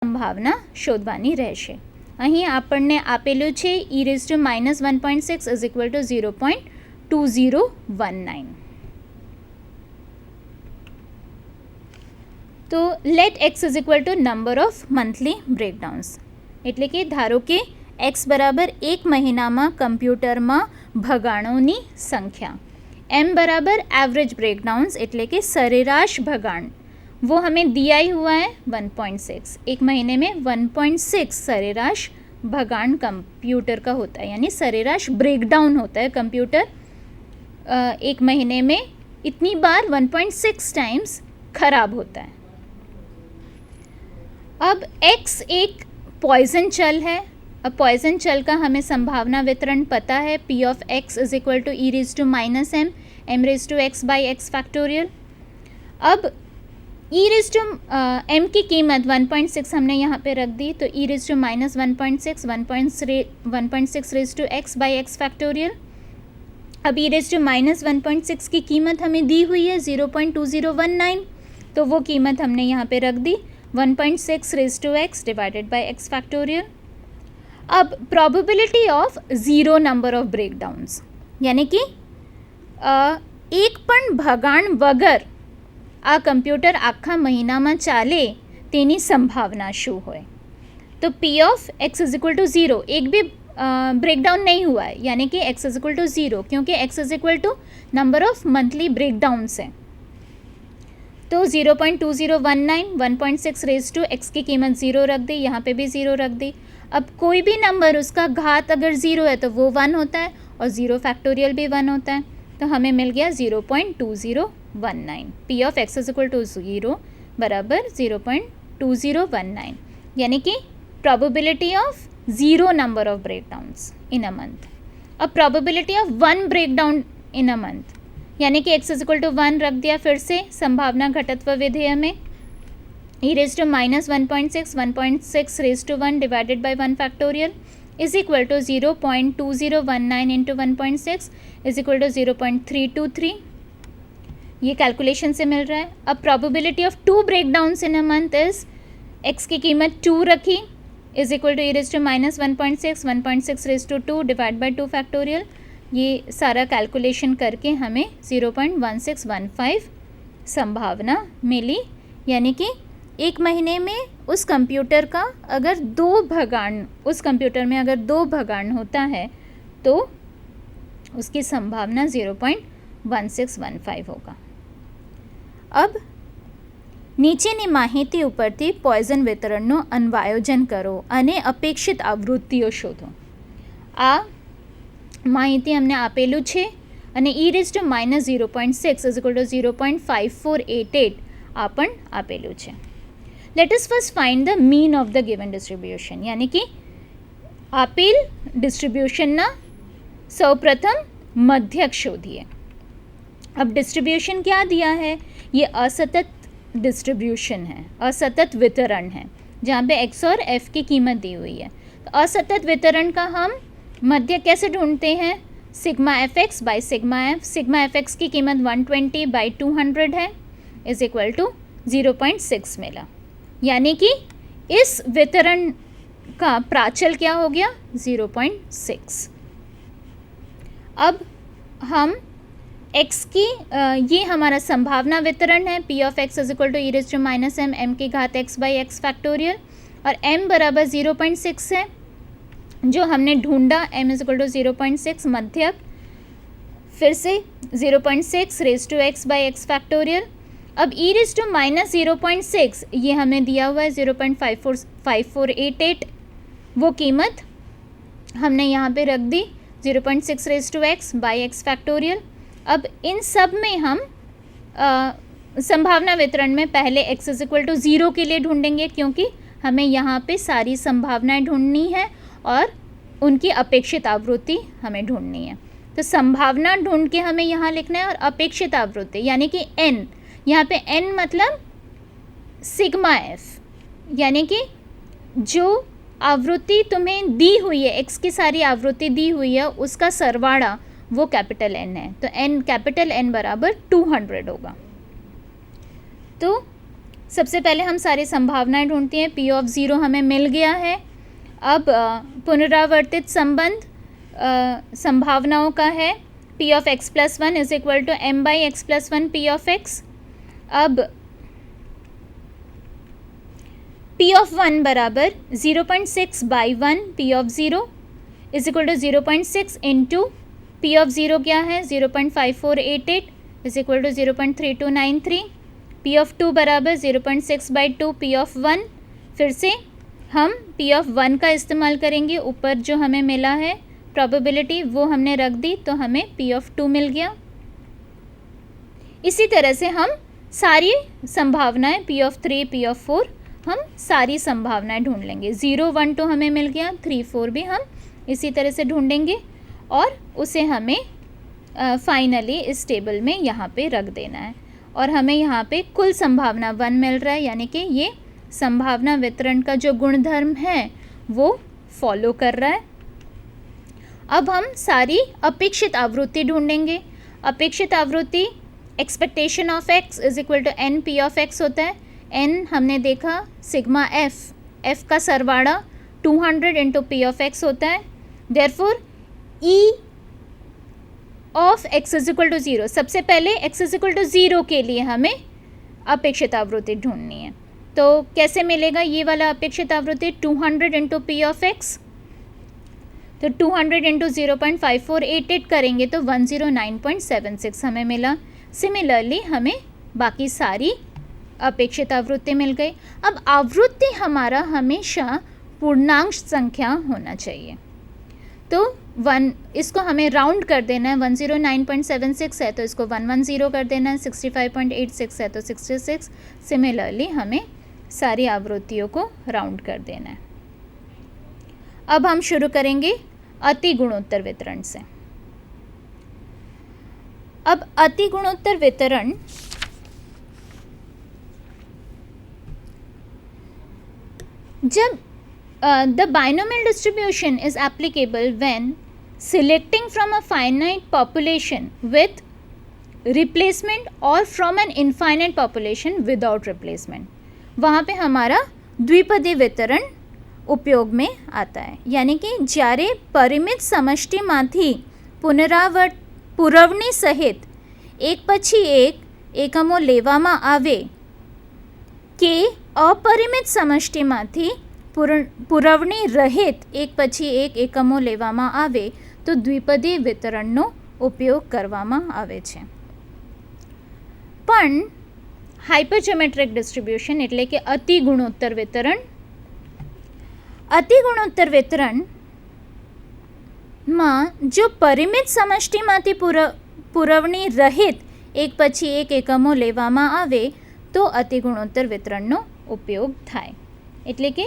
સંભાવના શોધવાની રહેશે. અહીં આપણને આપેલું છે e−1.6 ઇઝ ઇક્વલ ટુ 0.2019. તો let x is equal to number of monthly breakdowns, એટલે કે ધારો કે x બરાબર એક મહિનામાં કમ્પ્યુટરમાં ભગાણોની સંખ્યા, m बराबर एवरेज ब्रेकडाउन्स એટલે કે सरेराश भगान, वो हमें दिया ही हुआ है 1.6. एक महीने में 1.6 सरेराश भगान कंप्यूटर का होता है, यानी सरेराश ब्रेकडाउन होता है कंप्यूटर एक महीने में इतनी बार 1.6 टाइम्स खराब होता है. अब x एक पॉइजन चल है. अब पॉइजन चल का हमें संभावना वितरण पता है, p of x is equal to e⁻m m⁻x/x factorial. अब e⁻m की कीमत 1.6 हमने यहाँ पे रख दी, तो e⁻1.6 1.6x/x फैक्टोरियल. अब e⁻1.6 की कीमत हमें दी हुई है 0.2019, तो वो कीमत हमने यहाँ पे रख दी 1.6x divided by x factorial. अब probability of zero number of breakdowns, यानी कि એક પણ ભગાણ વગર આ કમ્પ્યુટર આખા મહિનામાં ચાલે તેની સંભાવના શું હોય. તો p of x is equal to 0, एक भी ब्रेकडाउन नहीं हुआ है, यानी कि x इज इक्वल टू 0, क्योंकि x is equal to number of monthly breakdowns है. तो 0.2019 1.6x की कीमत 0 रख दी, यहाँ पे भी 0 रख दी. अब कोई भी नंबर उसका घात अगर 0 है तो वो 1 होता है और 0 फैक्टोरियल भी 1 होता है, तो हमें मिल गया 0.2019. p of x is equal to 0 बराबर 0.2019, यानी कि probability of zero number of breakdowns in a month. अब probability of 1 breakdown in a month, यानी कि x इज इक्वल टू 1 रख दिया फिर से संभावना घटत्व विधेय में, e⁻1.6 1.6 divided by 1 factorial is equal to 0.2019 into 1.6 is equal to 0.323. ये कैलकुलेशन से मिल रहा है. अब probability of 2 breakdowns in a month is x की कीमत 2 रखी is equal to e⁻1.6 1.6 divide by 2 factorial. ये सारा कैलकुलेशन करके हमें 0.1615 संभावना मिली, यानी कि एक महीने में उस कंप्यूटर का अगर उस कंप्यूटर में अगर 2 भगान होता है तो उसकी संभावना 0.1615 होगा. अब નીચેની માહિતી ઉપરથી પોઈઝન વિતરણનું અન્વયોજન કરો અને અપેક્ષિત આવૃત્તિઓ શોધો. આ માહિતી અમને આપેલું છે અને e⁻0.6 ઇઝ ઇક્વલ ટુ 0.5488 આ પણ આપેલું છે. Let us first find the mean of the given distribution, यानी कि આપેલ डिस्ट्रीब्यूशनना सौप्रथम मध्यक शोधिए. अब डिस्ट्रीब्यूशन क्या दिया है, ये असतत डिस्ट्रीब्यूशन है, असतत वितरण है, जहाँ पे x और f की कीमत दी हुई है. तो असतत वितरण का हम मध्य कैसे ढूंढते हैं, sigma F x by sigma F. Sigma F x की कीमत 120/200 है इज इक्वल टू 0.6 मिला, यानी कि इस वितरण का प्राचल क्या हो गया 0.6. अब हम x की ये हमारा संभावना वितरण है, p of x is equal to e⁻m m की घात x/x फैक्टोरियल, और m बराबर 0.6 है जो हमने ढूंढा, m इज इक्वल टू 0.6 मध्यक, फिर से 0.6x/x फैक्टोरियल. अब e⁻0.6 ये हमें दिया हुआ है 0.5488, वो कीमत हमने यहाँ पे रख दी 0.6x/x फैक्टोरियल. अब इन सब में हम संभावना वितरण में पहले x इज इक्वल टू 0 के लिए ढूंढेंगे, क्योंकि हमें यहाँ पे सारी संभावनाएं ढूंढनी है और उनकी अपेक्षित आवृत्ति हमें ढूंढनी है. तो संभावना ढूंढ के हमें यहाँ लिखना है और अपेक्षित आवृत्ति यानी कि n, यहाँ पे n मतलब सिग्मा f, यानी कि जो आवृत्ति तुम्हें दी हुई है, x की सारी आवृत्ति दी हुई है उसका सरवाड़ा वो कैपिटल N है. तो n कैपिटल N बराबर 200 होगा. तो सबसे पहले हम सारी संभावनाएं ढूंढते हैं। P ऑफ 0 हमें मिल गया है। अब पुनरावर्तित संबंध संभावनाओं का है। P of x plus 1 is equal to m by X plus 1 P of x। अब P ऑफ 1 बराबर 0.6 by 1 P of 0 is equal to 0.6 into P of 0 क्या है 0.5488 is equal to 0.3293। P of 2 बराबर 0.6 बाई 2 P ऑफ 1। फिर से हम P of 1 का इस्तेमाल करेंगे। ऊपर जो हमें मिला है प्रोबेबिलिटी वो हमने रख दी तो हमें P ऑफ 2 मिल गया। इसी तरह से हम सारी संभावनाएं P ऑफ 3 P ऑफ 4 हम सारी संभावनाएं ढूंढ लेंगे। 0 1 2 हमें मिल गया, 3 4 भी हम इसी तरह से ढूंढेंगे और उसे हमें फाइनली इस टेबल में यहाँ पे रख देना है और हमें यहाँ पे कुल संभावना 1 मिल रहा है, यानी कि ये संभावना वितरण का जो गुणधर्म है वो फॉलो कर रहा है। अब हम सारी अपेक्षित आवृत्ति ढूंढेंगे। अपेक्षित आवृत्ति expectation of x is equal to N P of x होता है। n हमने देखा सिग्मा f का सरवाड़ा 200 इंटू पी ऑफ x होता है। Therefore e of x is equal to 0। सबसे पहले x इज इक्वल टू 0 के लिए हमें अपेक्षित आवृत्ति ढूंढनी है। तो कैसे मिलेगा ये वाला अपेक्षित आवृत्ति 200 इंटू पी ऑफ x। तो 200 इंटू 0.5488 करेंगे तो 109.76 हमें मिला। सिमिलरली हमें बाकी सारी अपेक्षित आवृत्ति मिल गई। अब आवृत्ति हमारा हमेशा पूर्णांक संख्या होना चाहिए। तो इसको हमें राउंड कर देना है। 109.76 है तो इसको 110 कर देना है। 65.86 है तो 66। सिमिलरली हमें सारी आवृत्तियों को राउंड कर देना है। अब हम शुरू करेंगे अति गुणोत्तर वितरण से। अब अति गुणोत्तर वितरण जब the binomial distribution is applicable when selecting from a finite population with replacement or from an infinite population without replacement, वहाँ पे हमारा द्विपदी वितरण उपयोग में आता है। यानी कि જ્યારે પરિમિત સમષ્ટિમાંથી પુરવણી સહિત એક પછી એક એકમો લેવામાં આવે કે અપરિમિત સમષ્ટિમાંથી પુરવણી રહિત એક પછી એક એકમો લેવામાં આવે તો દ્વિપદી વિતરણનો ઉપયોગ કરવામાં આવે છે। પણ હાઇપરજોમેટ્રિક ડિસ્ટ્રીબ્યુશન એટલે કે અતિ ગુણોત્તર વિતરણ, અતિ ગુણોત્તર વિતરણમાં જો પરિમિત સમષ્ટિમાંથી પુરવણી રહિત એક પછી એક એકમો લેવામાં આવે તો અતિ ગુણોત્તર વિતરણનો ઉપયોગ થાય। એટલે કે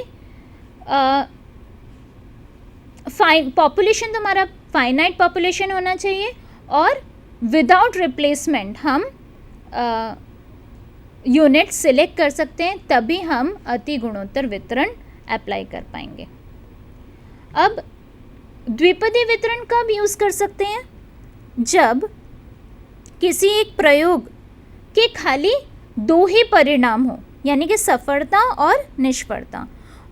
पॉपुलेशन तो हमारा फाइनाइट पॉपुलेशन होना चाहिए और विदाउट रिप्लेसमेंट हम यूनिट सिलेक्ट कर सकते हैं, तभी हम अति गुणोत्तर वितरण अप्लाई कर पाएंगे। अब द्विपदी वितरण कब यूज़ कर सकते हैं? जब किसी एक प्रयोग के खाली दो ही परिणाम हो, यानी कि सफलता और निष्फलता,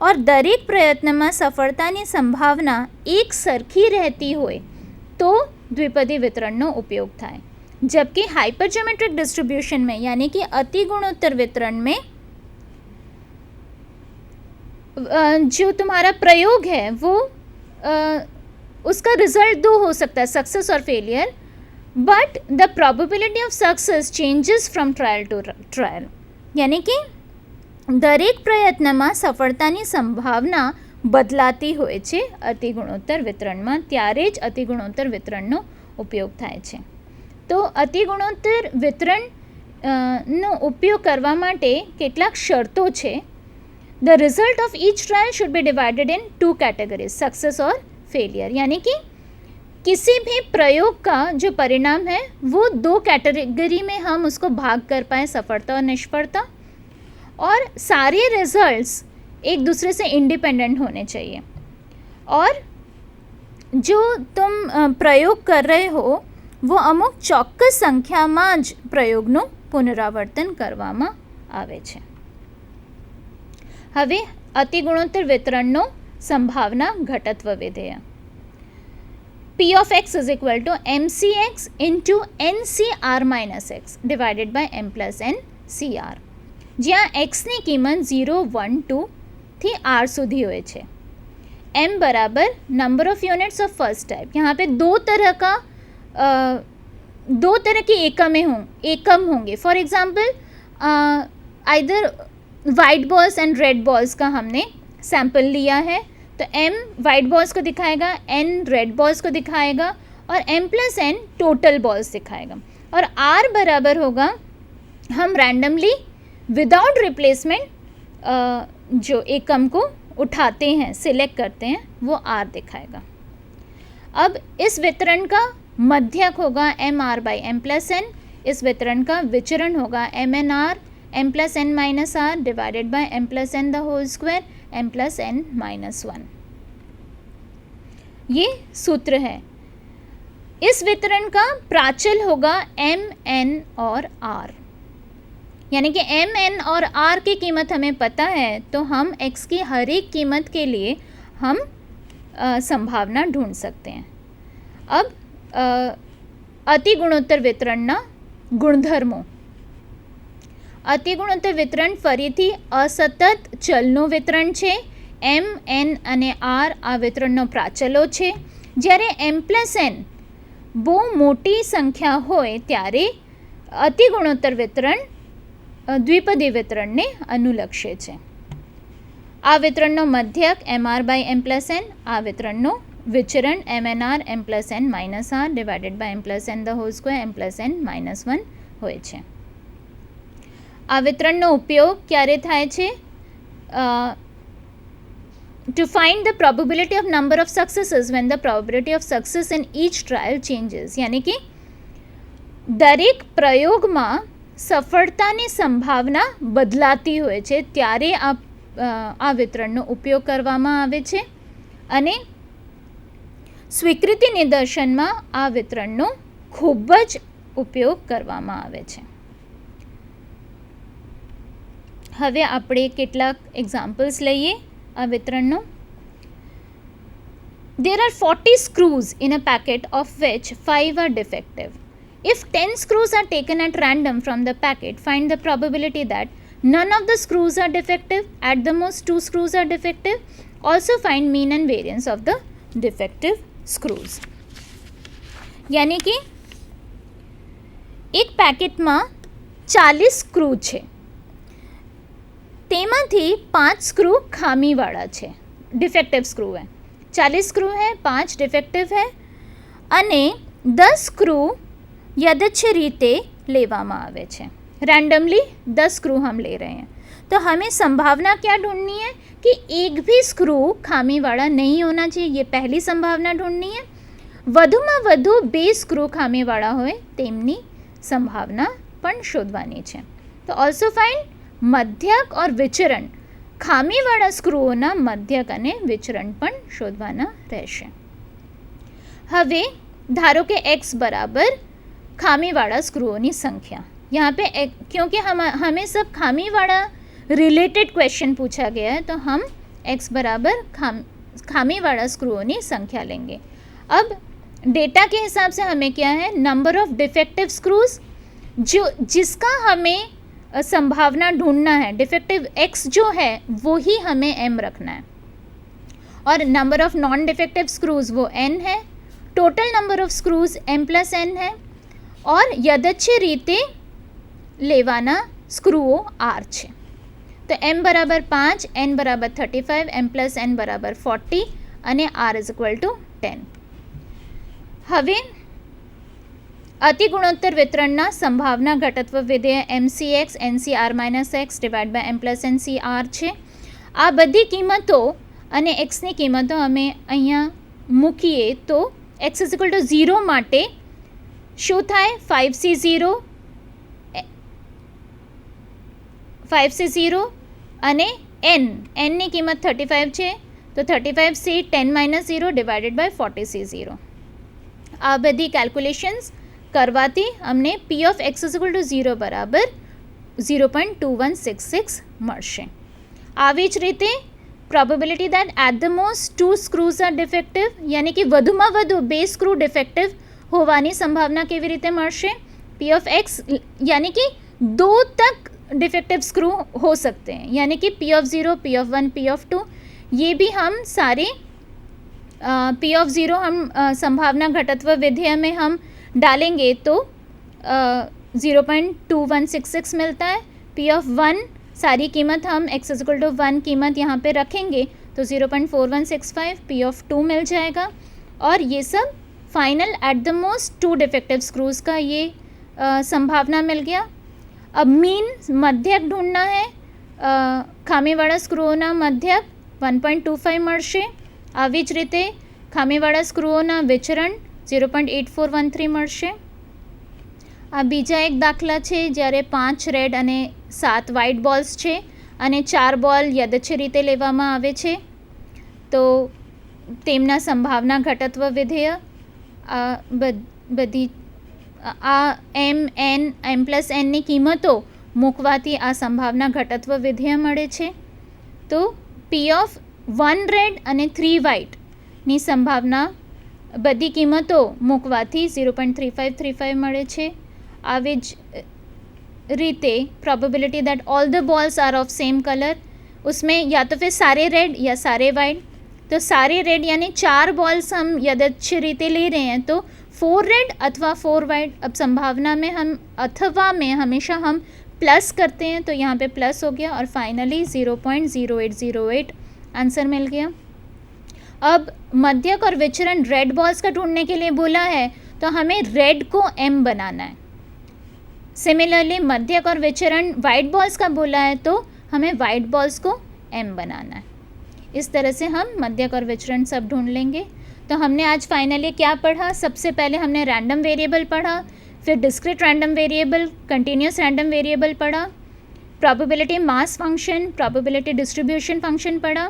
और दरेक प्रयत्નમાં સફળતાની સંભાવના એક સરખી રહેતી હોય તો દ્વિપદી વિતરણનો ઉપયોગ થાય। जबकि हाइपरजोमेट्रिक डिस्ट्रीब्यूशन में यानी कि अति गुणोत्तर वितरण में जो तुम्हारा प्रयोग है वो उसका रिजल्ट दो हो सकता है, सक्सेस और failure, but the probability of success changes from trial to trial. यानी कि દરેક પ્રયત્નમાં સફળતાની સંભાવના બદલાતી હોય છે અતિ ગુણોત્તર વિતરણમાં, ત્યારે જ અતિ ગુણોત્તર વિતરણનો ઉપયોગ થાય છે। તો અતિ ગુણોત્તર વિતરણનો ઉપયોગ કરવા માટે કેટલાક શરતો છે। The result of each trial should be divided in 2 categories, success और फेलियर। यानी कि किसी भी प्रयोग का जो परिणाम है वो 2 कैटेगरी में हम उसको भाग कर पाएँ, सफलता और निष्फलता, और सारे रिजल्ट्स एक दूसरे से इंडिपेंडेंट होने चाहिए। और जो तुम प्रयोग कर रहे हो वो अमुक ચોક્કસ સંખ્યામાં જ પ્રયોગનું પુનરાવર્તન કરવામાં આવે છે। હવે અતિગુણોત્તર વિતરણનો સંભાવના ઘટત્વ વિધેય P of x is equal to mcx into ncr minus x divided by m plus n cr, જ્યાં x ની કિંમત 0, 1, 2 થી r સુધી હોય છે. m बराबर number of units of first type. यहाँ पे दो तरह के एकम होंगे. For example either white balls and red balls का हमने सैंपल लिया है, तो m वाइट बॉल्स को दिखाएगा, n रेड बॉल्स को दिखाएगा और m plus n total balls दिखाएगा. और r बराबर होगा, हम रैंडमली विदाउट रिप्लेसमेंट जो एकम को उठाते हैं, सिलेक्ट करते हैं, वो r दिखाएगा. अब इस वितरण का मध्यक होगा M R by M plus N. इस वितरण का विचरण होगा M N R M plus N minus R divided by M plus N the whole square M plus N minus 1. ये सूत्र है. इस वितरण का प्राचल होगा एम एन और आर, यानी कि एम एन और आर की कीमत हमें पता है, तो हम x की हर एक कीमत के लिए हम संभावना ढूंढ सकते हैं. अब અતિગુણોત્તર વિતરણના ગુણધર્મો. અતિગુણોત્તર વિતરણ ફરીથી અસતત ચલનું વિતરણ છે. એમ એન અને આર આ વિતરણનો પ્રાચલો છે. જ્યારે એમ પ્લસ એન બહુ મોટી સંખ્યા હોય ત્યારે અતિગુણોત્તર વિતરણ દ્વિપદી વિતરણને અનુલક્ષે છે. આ વિતરણનો મધ્યક M R by M plus N, આ વિતરણનો વિચરણ M N R M plus N minus R divided by M plus N the whole square M plus N minus 1 હોય છે. આ વિતરણનો ઉપયોગ ક્યારે થાય છે? To find the probability of number of successes when the probability of success in each trial changes. यानी कि દરેક પ્રયોગમાં સફળતાની સંભાવના બદલાતી હોય છે ત્યારે આ વિતરણનો ઉપયોગ કરવામાં આવે છે. અને સ્વીકૃતિ નિદર્શનમાં આ વિતરણનો ખૂબ જ ઉપયોગ કરવામાં આવે છે. હવે આપણે કેટલાક એક્ઝામ્પલ્સ લઈએ આ વિતરણનો. There are 40 screws in a packet of which 5 are defective. If 10 screws are taken at random from the packet, find the probability that none of the screws are defective, at the most 2 screws are defective. Also find mean and variance of the defective screws. यानी कि एक पैकेटમાં 40 screw છે, તેમાંથી 5 screw ખામીવાળા છે, defective screw है. 40 screw है, 5 defective है અને 10 સ્ક્રૂ यदच्छ रीते लेवामा आवे छे. रैंडमली 10 स्क्रू हम ले रहे हैं, तो हमें संभावना क्या ढूंढनी है कि एक भी स्क्रू खामी वाला नहीं होना चाहिए. ये पहली संभावना ढूंढनी है. વધુમાં વધુ 2 સ્ક્રૂ ખામીવાળા હોય તેમની સંભાવના પણ શોધવાની છે. તો ઓલ્સો ફાઇન્ડ મધ્યક और વિચરણ. ખામીવાળા સ્ક્રૂઓના મધ્યક અને વિચરણ પણ શોધવાના રહેશે. હવે ધારો કે x बराबर खामीवाड़ा स्क्रूओं की संख्या. यहाँ पे क्योंकि हमें सब खामीवाड़ा रिलेटेड क्वेश्चन पूछा गया है, तो हम x बराबर खामीवाड़ा स्क्रूओं की संख्या लेंगे. अब डेटा के हिसाब से हमें क्या है, नंबर ऑफ डिफेक्टिव स्क्रूज, जो जिसका हमें संभावना ढूंढना है, डिफेक्टिव x जो है वो ही हमें m रखना है, और number of non defective screws वो n है. Total number of screws m plus n है और यदच्छ रीते लेवाना स्क्रूओ r છે. તો m બરાબર 5, n બરાબર 35, m પ્લસ n બરાબર 40 અને r ઇઝ ઇક્વલ ટુ 10. હવે અતિગુણોત્તર વિતરણના સંભાવના ઘટત્વ વિધેય mcx ncr minus x divide by m plus n cr છે. આ બધી કિંમતો અને xની કિંમતો અમે અહીંયા મૂકીએ તો x ઇઝ ઇક્વલ ટુ 0 માટે શું થાય, 5c0 અને n ની કિંમત 35 છે, તો 35c 10 minus 0 divided by 40c0. આ બધી કેલ્ક્યુલેશન્સ કરવાથી અમને p of x is equal to 0 બરાબર 0.2166 મળશે. આવી જ રીતે probability that at the most 2 screws are defective, યાनी कि વધુમાં વધુ 2 સ્ક્રૂ ડિફેક્ટિવ હોવાની સંભાવના કેવી રીતે મળશે? पी ऑफ एक्स यानी कि 2 तक डिफेक्टिव स्क्रू हो सकते हैं, यानी कि P of 0, P of 1, P of 2, ये भी हम सारे पी ऑफ 0 हम संभावना घटत्व विधेय में हम डालेंगे तो 0.2166 मिलता है। पी ऑफ 1 सारी कीमत हम x इज इक्वल टू 1 कीमत यहाँ पे रखेंगे तो 0.4165 पी ऑफ 2 मिल जाएगा। और ये सब final at the most 2 defective screws का ये संभावना मिल गया। अब मीन मध्यक ढूंढना है। ખામીવાળા સ્ક્રૂઓના મધ્યક 1.25 મળશે। આવી જ રીતે ખામીવાળા સ્ક્રૂઓના વિચરણ 0.8413 મળશે। આ બીજા એક દાખલા છે જ્યારે 5 રેડ અને 7 વ્હાઇટ બોલ્સ છે અને 4 બોલ યદચ્છ રીતે લેવામાં આવે છે તો તેમના સંભાવના ઘટત્વ વિધેય બધી આ m પ્લસ nની કિંમતો મૂકવાથી આ સંભાવના ઘટત્વ વિધેય મળે છે। તો પી ઓફ 1 રેડ અને 3 વ્હાઇટની સંભાવના બધી કિંમતો મૂકવાથી 0.3535 મળે છે। આવી જ રીતે probability that all the balls are of same colour, उसमें या तो फिर सारे रेड या सारे वाइट, तो सारे रेड यानी 4 बॉल्स हम यदच्छ रीते ले रहे हैं तो 4 रेड अथवा 4 वाइट। अब संभावना में हम अथवा में हमेशा हम प्लस करते हैं तो यहाँ पे प्लस हो गया और फाइनली 0.0808 आंसर मिल गया। अब मध्यक और विचरण रेड बॉल्स का ढूंढने के लिए बोला है तो हमें रेड को m बनाना है। सिमिलरली मध्यक और विचरण वाइट बॉल्स का बोला है तो हमें वाइट बॉल्स को m बनाना है। इस तरह से हम मध्यक और विचरण सब ढूंढ लेंगे। तो हमने आज फाइनली क्या पढ़ा? सबसे पहले हमने रैंडम वेरिएबल पढ़ा, फिर discrete random variable, continuous random variable पढ़ा, probability mass function, probability distribution function पढ़ा,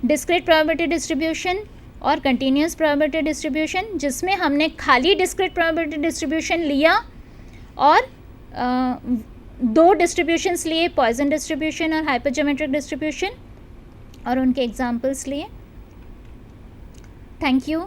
डिस्क्रीट प्रोबेबिलिटी डिस्ट्रीब्यूशन और कंटिन्यूस प्रोबेबिलिटी डिस्ट्रीब्यूशन, जिसमें हमने खाली डिस्क्रीट प्रोबेबिलिटी डिस्ट्रीब्यूशन लिया और 2 डिस्ट्रीब्यूशंस लिए, पॉइसन डिस्ट्रीब्यूशन और हाइपरजोमेट्रिक डिस्ट्रीब्यूशन, और उनके एग्जाम्पल्स लिए। Thank you.